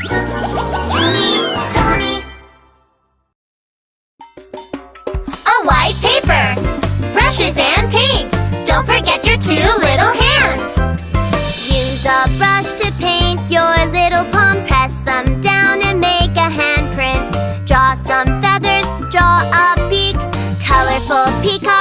Teeny tiny. A white paper. Brushes and paints. Don't forget your 2 little hands. Use a brush to paint your little palms. Press them down and make a handprint. Draw some feathers, draw a beak. Colorful peacock.